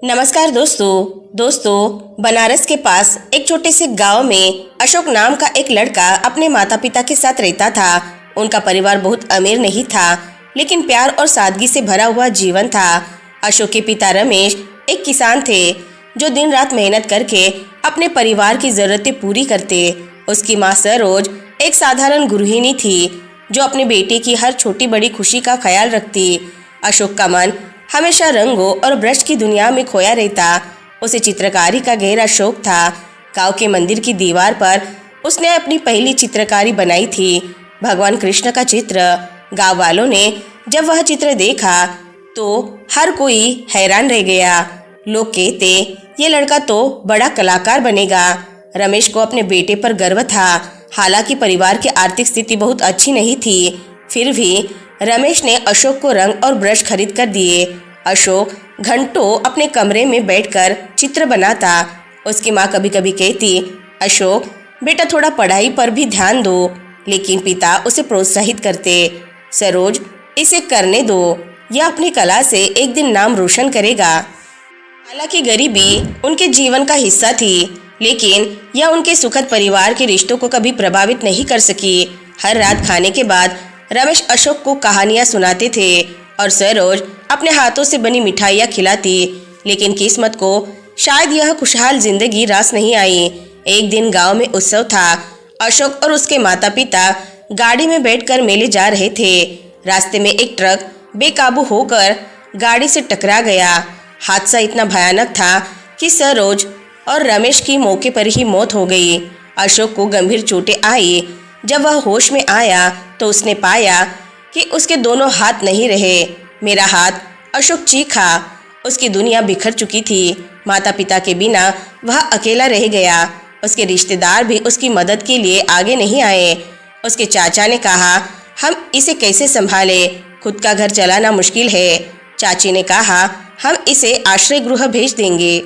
नमस्कार दोस्तों बनारस के पास एक छोटे से गांव में अशोक नाम का एक लड़का अपने माता पिता के साथ रहता था। उनका परिवार बहुत अमीर नहीं था, लेकिन प्यार और सादगी से भरा हुआ जीवन था। अशोक के पिता रमेश एक किसान थे जो दिन रात मेहनत करके अपने परिवार की जरूरतें पूरी करते। उसकी माँ सरोज एक साधारण गृहिणी थी जो अपने बेटे की हर छोटी बड़ी खुशी का ख्याल रखती। अशोक का मन हमेशा रंगों और ब्रश की दुनिया में खोया रहता। उसे चित्रकारी का गहरा शौक था। गांव के मंदिर की दीवार पर उसने अपनी पहली चित्रकारी बनाई थी, भगवान कृष्ण का चित्र। गांव वालों ने जब वह चित्र देखा तो हर कोई हैरान रह गया। लोग कहते, ये लड़का तो बड़ा कलाकार बनेगा। रमेश को अपने बेटे पर गर्व था। हालांकि परिवार की आर्थिक स्थिति बहुत अच्छी नहीं थी, फिर भी रमेश ने अशोक को रंग और ब्रश खरीद कर दिए। अशोक घंटों अपने कमरे में बैठकर चित्र बनाता। उसकी माँ कभी कभी कहती, अशोक बेटा थोड़ा पढ़ाई पर भी ध्यान दो, लेकिन पिता उसे प्रोत्साहित करते। सरोज इसे करने दो, यह अपनी कला से एक दिन नाम रोशन करेगा। हालांकि गरीबी उनके जीवन का हिस्सा थी, लेकिन यह उनके सुखद परिवार के रिश्तों को कभी प्रभावित नहीं कर सकी। हर रात खाने के बाद रमेश अशोक को कहानियां सुनाते थे और सरोज अपने हाथों से बनी मिठाइयाँ खिलाती। लेकिन किस्मत को शायद यह खुशहाल जिंदगी रास नहीं आई। एक दिन गांव में उत्सव था। अशोक और उसके माता पिता गाड़ी में बैठकर मेले जा रहे थे। रास्ते में एक ट्रक बेकाबू होकर गाड़ी से टकरा गया। हादसा इतना भयानक था कि सरोज और रमेश की मौके पर ही मौत हो गई। अशोक को गंभीर चोटें आई। जब वह होश में आया तो उसने पाया कि उसके दोनों हाथ नहीं रहे। मेरा हाथ, अशोक चीखा। उसकी दुनिया बिखर चुकी थी। माता पिता के बिना वह अकेला रह गया। उसके रिश्तेदार भी उसकी मदद के लिए आगे नहीं आए। उसके चाचा ने कहा, हम इसे कैसे संभाले, खुद का घर चलाना मुश्किल है। चाची ने कहा, हम इसे आश्रय गृह भेज देंगे,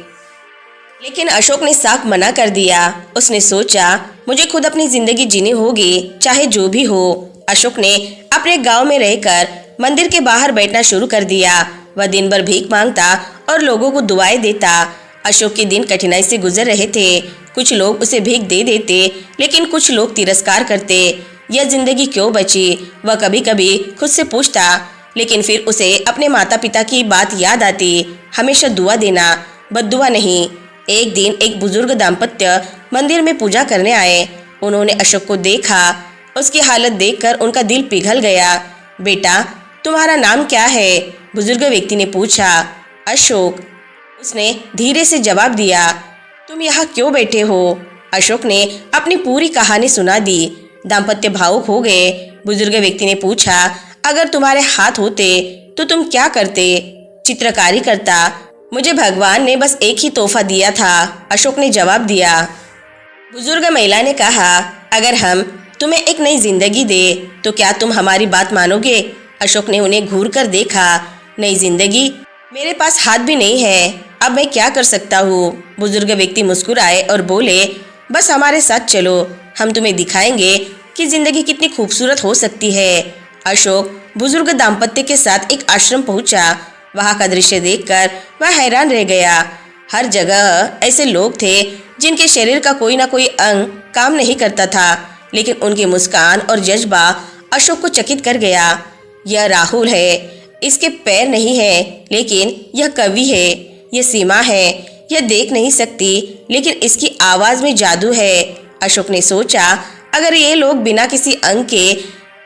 लेकिन अशोक ने साफ मना कर दिया। उसने सोचा, मुझे खुद अपनी जिंदगी जीनी होगी, चाहे जो भी हो। अशोक ने अपने गांव में रहकर मंदिर के बाहर बैठना शुरू कर दिया। वह दिन भर भीख मांगता और लोगों को दुआएं देता। अशोक के दिन कठिनाई से गुजर रहे थे। कुछ लोग उसे भीख दे देते, लेकिन कुछ लोग तिरस्कार करते। यह जिंदगी क्यों बची, वह कभी कभी खुद से पूछता। लेकिन फिर उसे अपने माता पिता की बात याद आती, हमेशा दुआ देना, बद्दुआ नहीं। एक दिन एक बुजुर्ग दाम्पत्य मंदिर में पूजा करने आए। उन्होंने अशोक को देखा। उसकी हालत देखकर उनका दिल पिघल गया। बेटा, तुम्हारा नाम क्या है? बुजुर्ग व्यक्ति ने पूछा। अशोक, उसने धीरे से जवाब दिया। तुम यहाँ क्यों बैठे हो? अशोक ने अपनी पूरी कहानी सुना दी। दाम्पत्य भावुक हो गए। बुजुर्ग व्यक्ति ने पूछा, अगर तुम्हारे हाथ होते तो तुम क्या करते? चित्रकारी करता। मुझे भगवान ने बस एक ही तोहफा दिया था, अशोक ने जवाब दिया। बुजुर्ग महिला ने कहा, अगर हम तुम्हें एक नई जिंदगी दे तो क्या तुम हमारी बात मानोगे? अशोक ने उन्हें घूर कर देखा। नई जिंदगी? मेरे पास हाथ भी नहीं है, अब मैं क्या कर सकता हूँ? बुजुर्ग व्यक्ति मुस्कुराए और बोले, बस हमारे साथ चलो, हम तुम्हें दिखाएंगे कि जिंदगी कितनी खूबसूरत हो सकती है। अशोक बुजुर्ग दाम्पत्य के साथ एक आश्रम पहुंचा। वहाँ का दृश्य देखकर वह हैरान रह गया। हर जगह ऐसे लोग थे जिनके शरीर का कोई ना कोई अंग काम नहीं करता था, लेकिन उनकी मुस्कान और जज्बा अशोक को चकित कर गया। यह राहुल है, इसके पैर नहीं है, लेकिन यह कवि है। यह सीमा है, यह देख नहीं सकती, लेकिन इसकी आवाज़ में जादू है। अशोक ने सोचा, अगर ये लोग बिना किसी अंग के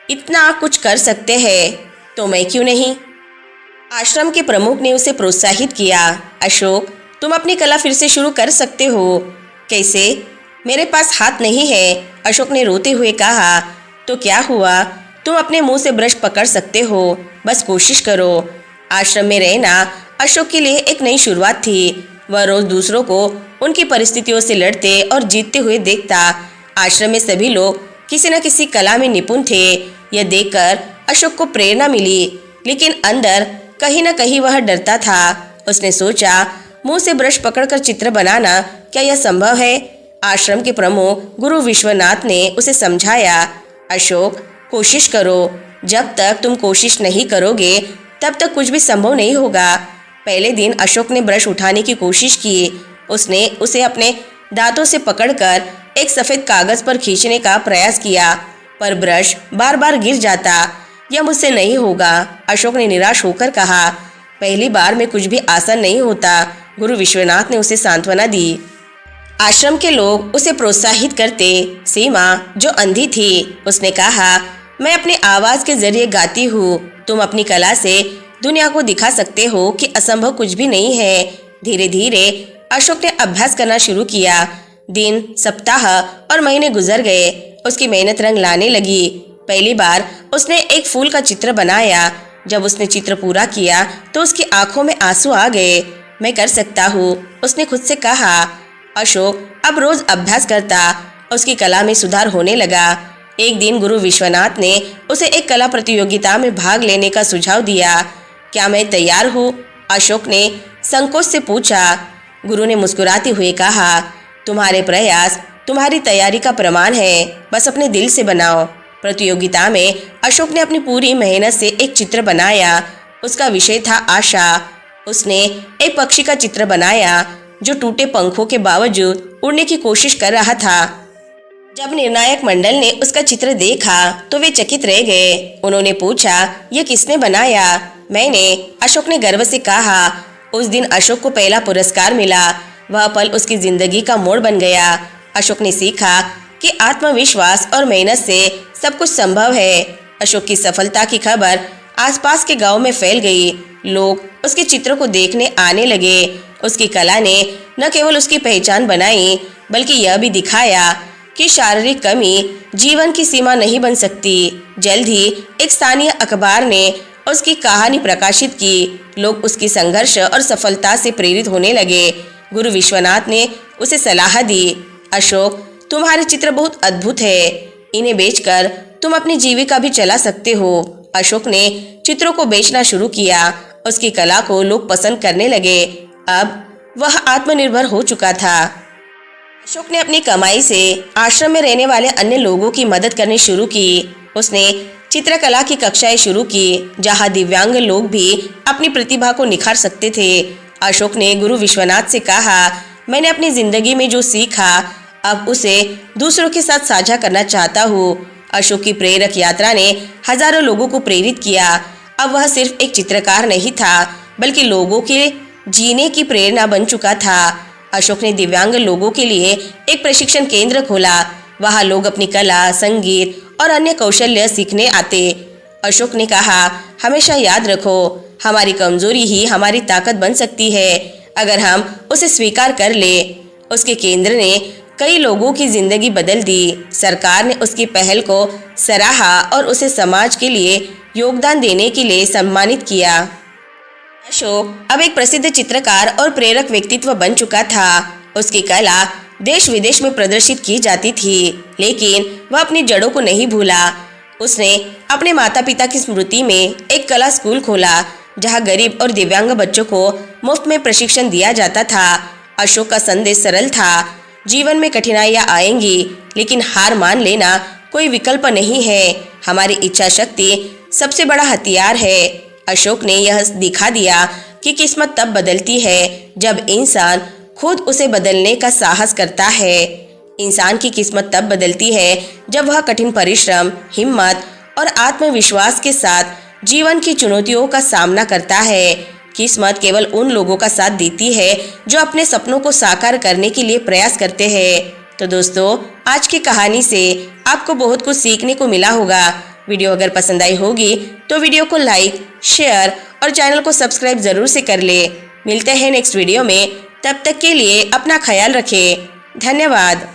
इतना कुछ कर सकते हैं तो मैं क्यों नहीं? आश्रम के प्रमुख ने उसे प्रोत्साहित किया। अशोक, तुम अपनी कला फिर से शुरू कर सकते हो। कैसे? मेरे पास हाथ नहीं है, अशोक ने रोते हुए कहा। तो क्या हुआ, तुम अपने मुंह से ब्रश पकड़ सकते हो, बस कोशिश करो। आश्रम में रहना अशोक के लिए एक नई शुरुआत थी। वह रोज दूसरों को उनकी परिस्थितियों से लड़ते और जीतते हुए देखता। आश्रम में सभी लोग किसी न किसी कला में निपुण थे। यह देखकर अशोक को प्रेरणा मिली, लेकिन अंदर कहीं न कहीं वह डरता था। उसने सोचा, मुंह से ब्रश पकड़कर चित्र बनाना, क्या यह संभव है? आश्रम के प्रमुख गुरु विश्वनाथ ने उसे समझाया, अशोक कोशिश करो, जब तक तुम कोशिश नहीं करोगे तब तक कुछ भी संभव नहीं होगा। पहले दिन अशोक ने ब्रश उठाने की कोशिश की। उसने उसे अपने दांतों से पकड़कर एक सफेद कागज पर खींचने का प्रयास किया, पर ब्रश बार बार गिर जाता। यह मुझसे नहीं होगा, अशोक ने निराश होकर कहा। पहली बार में कुछ भी आसान नहीं होता, गुरु विश्वनाथ ने उसे सांत्वना दी। आश्रम के लोग उसे प्रोत्साहित करते। सीमा, जो अंधी थी, उसने कहा, मैं अपनी आवाज के जरिए गाती हूँ। तुम अपनी कला से दुनिया को दिखा सकते हो कि असंभव कुछ भी नहीं है। धीरे धीरे अशोक ने अभ्यास करना शुरू किया। दिन, सप्ताह और महीने गुजर गए। उसकी मेहनत रंग लाने लगी। पहली बार उसने एक फूल का चित्र बनाया। जब उसने चित्र पूरा किया तो उसकी आंखों में आंसू आ गए। मैं कर सकता हूँ, उसने खुद से कहा। अशोक अब रोज अभ्यास करता। उसकी कला में सुधार होने लगा। एक दिन गुरु विश्वनाथ ने उसे एक कला प्रतियोगिता में भाग लेने का सुझाव दिया। क्या मैं तैयार हूँ? अशोक ने संकोच से पूछा। गुरु ने मुस्कुराते हुए कहा, तुम्हारे प्रयास तुम्हारी तैयारी का प्रमाण है, बस अपने दिल से बनाओ। प्रतियोगिता में अशोक ने अपनी पूरी मेहनत से एक चित्र बनाया। उसका विषय था आशा। उसने एक पक्षी का चित्र बनाया जो टूटे पंखों के बावजूद उड़ने की कोशिश कर रहा था। जब निर्णायक मंडल ने उसका चित्र देखा तो वे चकित रह गए। उन्होंने पूछा, यह किसने बनाया? मैंने, अशोक ने गर्व से कहा। उस दिन अशोक को पहला पुरस्कार मिला। वह पल उसकी जिंदगी का मोड़ बन गया। अशोक ने सीखा कि आत्मविश्वास और मेहनत से सब कुछ संभव है। अशोक की सफलता की खबर आसपास के गांव में फैल गई। लोग उसके चित्र को देखने आने लगे। उसकी कला ने न केवल उसकी पहचान बनाई, बल्कि यह भी दिखाया कि शारीरिक कमी जीवन की सीमा नहीं बन सकती। जल्द ही एक स्थानीय अखबार ने उसकी कहानी प्रकाशित की। लोग उसकी संघर्ष और सफलता से प्रेरित होने लगे। गुरु विश्वनाथ ने उसे सलाह दी, अशोक, तुम्हारे चित्र बहुत अद्भुत है। इन्हें बेचकर तुम अपनी जीविका भी चला सकते हो। अशोक ने चित्रों को बेचना शुरू किया। उसकी कला को लोग पसंद करने लगे। अब वह आत्मनिर्भर हो चुका था। अशोक ने अपनी कमाई से आश्रम में रहने वाले अन्य लोगों की मदद करनी शुरू की। उसने चित्रकला की कक्षाएं शुरू की, जहां दिव्यांग लोग भी अपनी प्रतिभा को निखार सकते थे। अशोक ने गुरु विश्वनाथ से कहा, मैंने अपनी जिंदगी में जो सीखा अब उसे दूसरों के साथ साझा करना चाहता हूँ। अशोक की प्रेरक यात्रा ने हजारों लोगों को प्रेरित किया। अब वह सिर्फ एक चित्रकार नहीं था, बल्कि लोगों के जीने की प्रेरणा बन चुका था। अशोक ने दिव्यांग लोगों के लिए एक प्रशिक्षण केंद्र खोला। वहाँ लोग अपनी कला, संगीत और अन्य कौशल्य सीखने आते। अशोक ने कहा, हमेशा याद रखो, हमारी कमजोरी ही हमारी ताकत बन सकती है, अगर हम उसे स्वीकार कर ले। उसके केंद्र ने कई लोगों की जिंदगी बदल दी। सरकार ने उसकी पहल को सराहा और उसे समाज के लिए योगदान देने के लिए सम्मानित किया। अशोक अब एक प्रसिद्ध चित्रकार और प्रेरक व्यक्तित्व बन चुका था। उसकी कला देश विदेश में प्रदर्शित की जाती थी, लेकिन वह अपनी जड़ों को नहीं भूला। उसने अपने माता पिता की स्मृति में एक कला स्कूल खोला, जहां गरीब और दिव्यांग बच्चों को मुफ्त में प्रशिक्षण दिया जाता था। अशोक का संदेश सरल था, जीवन में कठिनाइयां आएंगी, लेकिन हार मान लेना कोई विकल्प नहीं है। हमारी इच्छा शक्ति सबसे बड़ा हथियार है। अशोक ने यह दिखा दिया कि किस्मत तब बदलती है जब इंसान खुद उसे बदलने का साहस करता है। इंसान की किस्मत तब बदलती है जब वह कठिन परिश्रम, हिम्मत और आत्मविश्वास के साथ जीवन की चुनौतियों का सामना करता है। किस्मत केवल उन लोगों का साथ देती है जो अपने सपनों को साकार करने के लिए प्रयास करते हैं। तो दोस्तों, आज की कहानी से आपको बहुत कुछ सीखने को मिला होगा। वीडियो अगर पसंद आई होगी तो वीडियो को लाइक, शेयर और चैनल को सब्सक्राइब जरूर से कर ले। मिलते हैं नेक्स्ट वीडियो में, तब तक के लिए अपना ख्याल रखें। धन्यवाद।